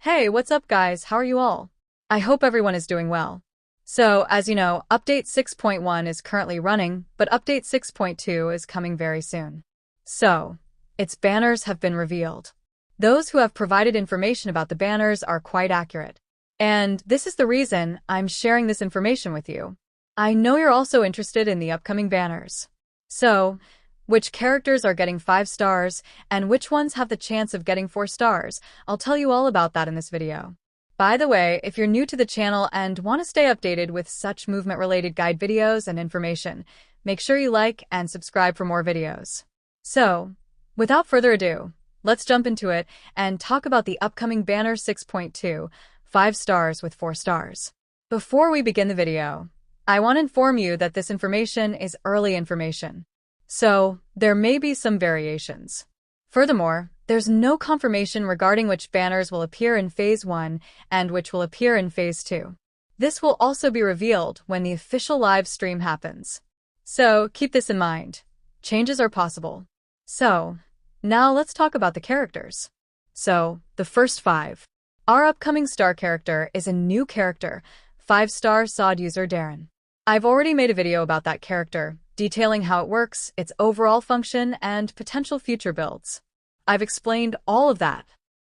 Hey, what's up guys? How are you all? I hope everyone is doing well. So, as you know, Update 6.1 is currently running, but Update 6.2 is coming very soon. So, its banners have been revealed. Those who have provided information about the banners are quite accurate. And this is the reason I'm sharing this information with you. I know you're also interested in the upcoming banners. So, which characters are getting 5 stars, and which ones have the chance of getting 4 stars, I'll tell you all about that in this video. By the way, if you're new to the channel and want to stay updated with such movement-related guide videos and information, make sure you like and subscribe for more videos. So, without further ado, let's jump into it and talk about the upcoming banner 6.2, 5 stars with 4 stars. Before we begin the video, I want to inform you that this information is early information. So, there may be some variations. Furthermore, there's no confirmation regarding which banners will appear in Phase 1 and which will appear in Phase 2. This will also be revealed when the official live stream happens. So, keep this in mind. Changes are possible. So, now let's talk about the characters. So, the first 5. Our upcoming star character is a new character, 5-star SOD user Durun. I've already made a video about that character, detailing how it works, its overall function, and potential future builds. I've explained all of that.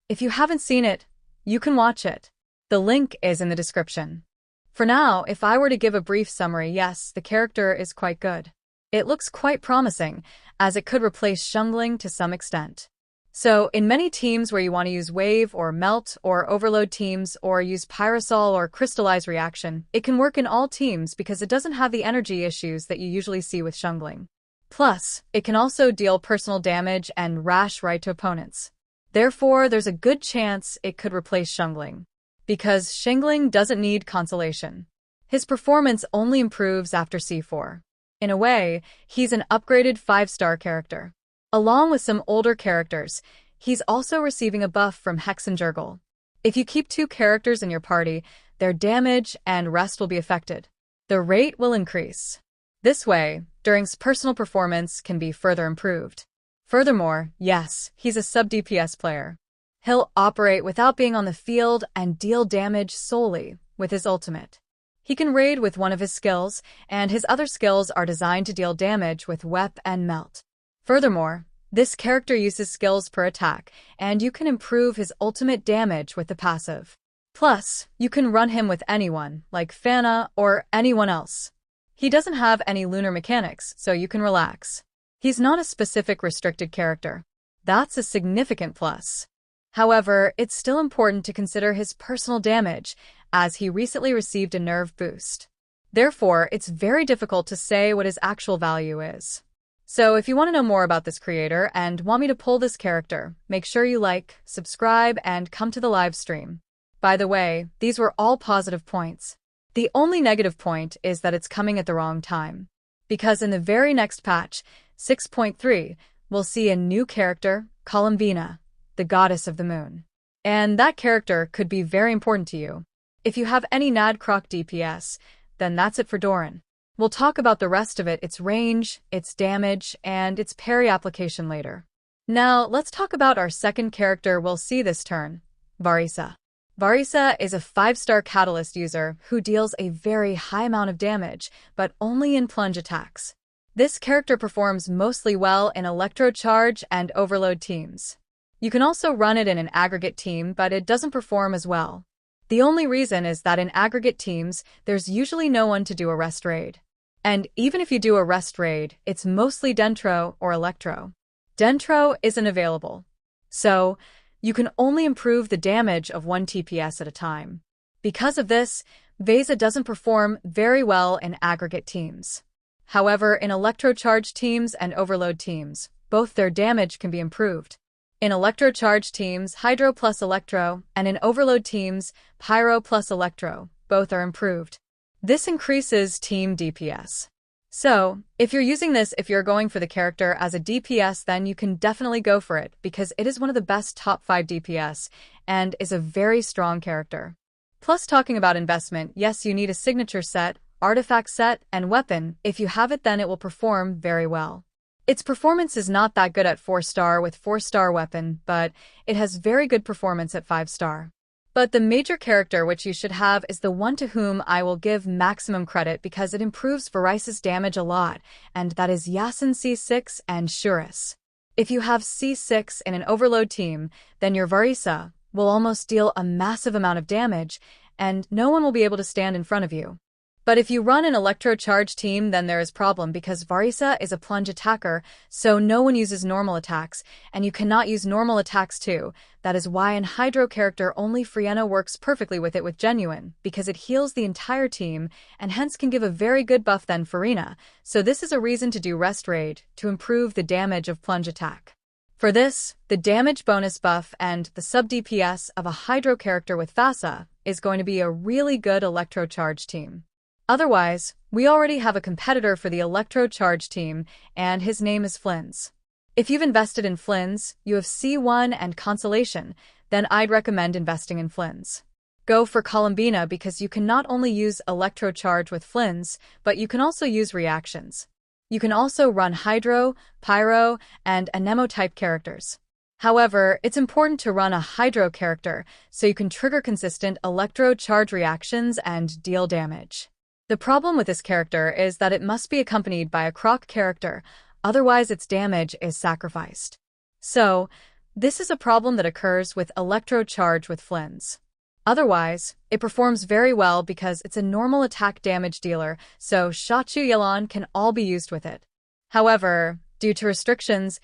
If you haven't seen it, you can watch it. The link is in the description. For now, if I were to give a brief summary, yes, the character is quite good. It looks quite promising, as it could replace Shungling to some extent. So, in many teams where you want to use Wave or Melt or Overload teams or use Pyrosol or Crystallize reaction, it can work in all teams because it doesn't have the energy issues that you usually see with Shungling. Plus, it can also deal personal damage and rash right to opponents. Therefore, there's a good chance it could replace Shungling. Because Shungling doesn't need consolation. His performance only improves after C4. In a way, he's an upgraded 5-star character. Along with some older characters, he's also receiving a buff from Hexenjurgle. If you keep 2 characters in your party, their damage and rest will be affected. The rate will increase. This way, Durin's personal performance can be further improved. Furthermore, yes, he's a sub-DPS player. He'll operate without being on the field and deal damage solely with his ultimate. He can raid with one of his skills, and his other skills are designed to deal damage with Wep and Melt. Furthermore, this character uses skills per attack, and you can improve his ultimate damage with the passive. Plus, you can run him with anyone, like Fana or anyone else. He doesn't have any lunar mechanics, so you can relax. He's not a specific restricted character. That's a significant plus. However, it's still important to consider his personal damage, as he recently received a nerve boost. Therefore, it's very difficult to say what his actual value is. So if you want to know more about this creator and want me to pull this character, make sure you like, subscribe, and come to the live stream. By the way, these were all positive points. The only negative point is that it's coming at the wrong time. Because in the very next patch, 6.3, we'll see a new character, Columbina, the goddess of the moon. And that character could be very important to you. If you have any Nadcroc DPS, then that's it for Durun. We'll talk about the rest of it, its range, its damage, and its parry application later. Now, let's talk about our second character we'll see this turn, Varisa. Varisa is a 5-star Catalyst user who deals a very high amount of damage, but only in plunge attacks. This character performs mostly well in Electro Charge and Overload teams. You can also run it in an aggregate team, but it doesn't perform as well. The only reason is that in aggregate teams, there's usually no one to do a rest raid. And even if you do a rest raid, it's mostly Dentro or Electro. Dentro isn't available. So, you can only improve the damage of 1 TPS at a time. Because of this, Vesa doesn't perform very well in aggregate teams. However, in Electro Charge teams and Overload teams, both their damage can be improved. In Electro Charge teams, Hydro plus Electro, and in Overload teams, Pyro plus Electro, both are improved. This increases team DPS. So, if you're using this, if you're going for the character as a DPS, then you can definitely go for it because it is one of the best top 5 DPS and is a very strong character. Plus, talking about investment, yes, you need a signature set, artifact set, and weapon. If you have it, then it will perform very well. Its performance is not that good at 4-star with 4-star weapon, but it has very good performance at 5-star. But the major character which you should have is the one to whom I will give maximum credit because it improves Varisa's damage a lot, and that is Hyacine C6 and Castorice. If you have C6 in an overload team, then your Varisa will almost deal a massive amount of damage, and no one will be able to stand in front of you. But if you run an Electro Charge team, then there is problem because Varisa is a plunge attacker, so no one uses normal attacks, and you cannot use normal attacks too. That is why an Hydro character only Friena works perfectly with it with Genuine, because it heals the entire team, and hence can give a very good buff than Friena, so this is a reason to do Rest Raid, to improve the damage of plunge attack. For this, the damage bonus buff and the sub-DPS of a Hydro character with Vasa is going to be a really good Electro Charge team. Otherwise, we already have a competitor for the Electro Charge team, and his name is Flins. If you've invested in Flins, you have C1 and Consolation, then I'd recommend investing in Flins. Go for Columbina because you can not only use Electro Charge with Flins, but you can also use reactions. You can also run Hydro, Pyro, and Anemo type characters. However, it's important to run a Hydro character so you can trigger consistent Electro Charge reactions and deal damage. The problem with this character is that it must be accompanied by a Croc character, otherwise its damage is sacrificed. So, this is a problem that occurs with Electro Charge with Flins. Otherwise, it performs very well because it's a normal attack damage dealer, so Shachu Yelan can all be used with it. However, due to restrictions,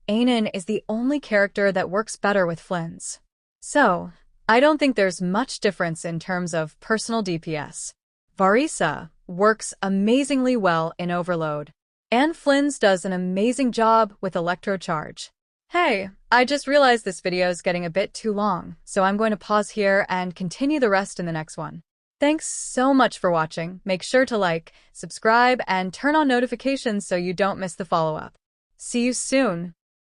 Ainen is the only character that works better with Flins. So, I don't think there's much difference in terms of personal DPS. Varisa works amazingly well in Overload, and Flins does an amazing job with Electro Charge. Hey, I just realized this video is getting a bit too long, so I'm going to pause here and continue the rest in the next one. Thanks so much for watching. Make sure to like, subscribe, and turn on notifications so you don't miss the follow-up. See you soon!